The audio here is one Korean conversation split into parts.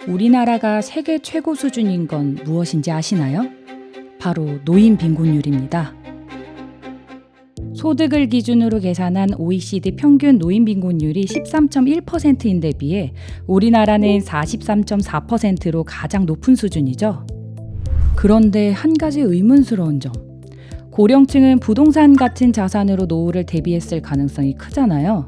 우리나라가 세계 최고 수준인 건 무엇인지 아시나요? 바로 노인 빈곤율입니다. 소득을 기준으로 계산한 OECD 평균 노인 빈곤율이 13.1%인데 비해 우리나라는 43.4%로 가장 높은 수준이죠. 그런데 한 가지 의문스러운 점. 고령층은 부동산 같은 자산으로 노후를 대비했을 가능성이 크잖아요.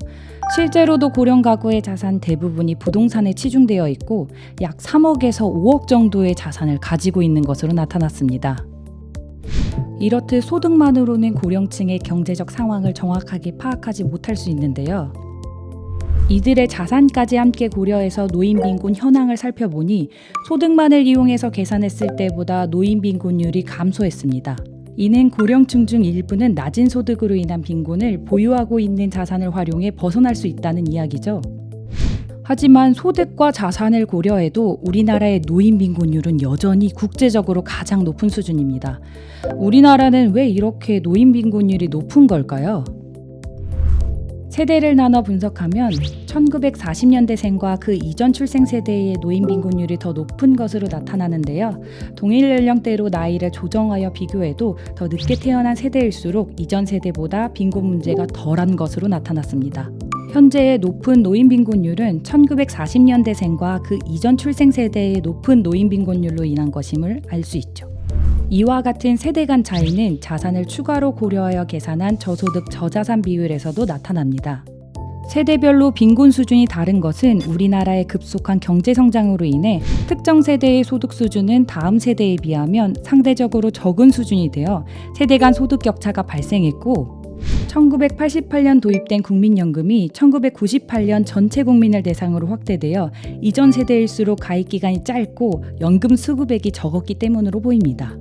실제로도 고령 가구의 자산 대부분이 부동산에 치중되어 있고 약 3억에서 5억 정도의 자산을 가지고 있는 것으로 나타났습니다. 이렇듯 소득만으로는 고령층의 경제적 상황을 정확하게 파악하지 못할 수 있는데요. 이들의 자산까지 함께 고려해서 노인 빈곤 현황을 살펴보니 소득만을 이용해서 계산했을 때보다 노인 빈곤율이 감소했습니다. 이는 고령층 중 일부는 낮은 소득으로 인한 빈곤을 보유하고 있는 자산을 활용해 벗어날 수 있다는 이야기죠. 하지만 소득과 자산을 고려해도 우리나라의 노인 빈곤율은 여전히 국제적으로 가장 높은 수준입니다. 우리나라는 왜 이렇게 노인 빈곤율이 높은 걸까요? 세대를 나눠 분석하면 1940년대생과 그 이전 출생 세대의 노인 빈곤율이 더 높은 것으로 나타나는데요. 동일 연령대로 나이를 조정하여 비교해도 더 늦게 태어난 세대일수록 이전 세대보다 빈곤 문제가 덜한 것으로 나타났습니다. 현재의 높은 노인 빈곤율은 1940년대생과 그 이전 출생 세대의 높은 노인 빈곤율로 인한 것임을 알 수 있죠. 이와 같은 세대 간 차이는 자산을 추가로 고려하여 계산한 저소득 저자산 비율에서도 나타납니다. 세대별로 빈곤 수준이 다른 것은 우리나라의 급속한 경제 성장으로 인해 특정 세대의 소득 수준은 다음 세대에 비하면 상대적으로 적은 수준이 되어 세대 간 소득 격차가 발생했고 1988년 도입된 국민연금이 1998년 전체 국민을 대상으로 확대되어 이전 세대일수록 가입 기간이 짧고 연금 수급액이 적었기 때문으로 보입니다.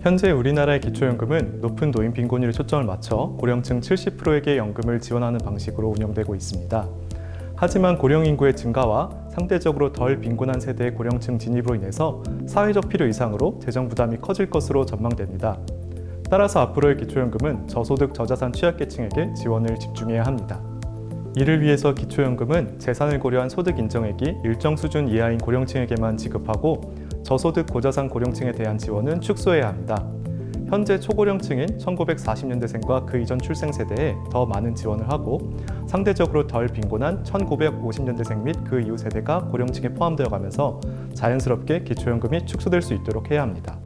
현재 우리나라의 기초연금은 높은 노인 빈곤율에 초점을 맞춰 고령층 70%에게 연금을 지원하는 방식으로 운영되고 있습니다. 하지만 고령 인구의 증가와 상대적으로 덜 빈곤한 세대의 고령층 진입으로 인해서 사회적 필요 이상으로 재정 부담이 커질 것으로 전망됩니다. 따라서 앞으로의 기초연금은 저소득 저자산 취약계층에게 지원을 집중해야 합니다. 이를 위해서 기초연금은 재산을 고려한 소득 인정액이 일정 수준 이하인 고령층에게만 지급하고 저소득 고자산 고령층에 대한 지원은 축소해야 합니다. 현재 초고령층인 1940년대생과 그 이전 출생 세대에 더 많은 지원을 하고 상대적으로 덜 빈곤한 1950년대생 및 그 이후 세대가 고령층에 포함되어 가면서 자연스럽게 기초연금이 축소될 수 있도록 해야 합니다.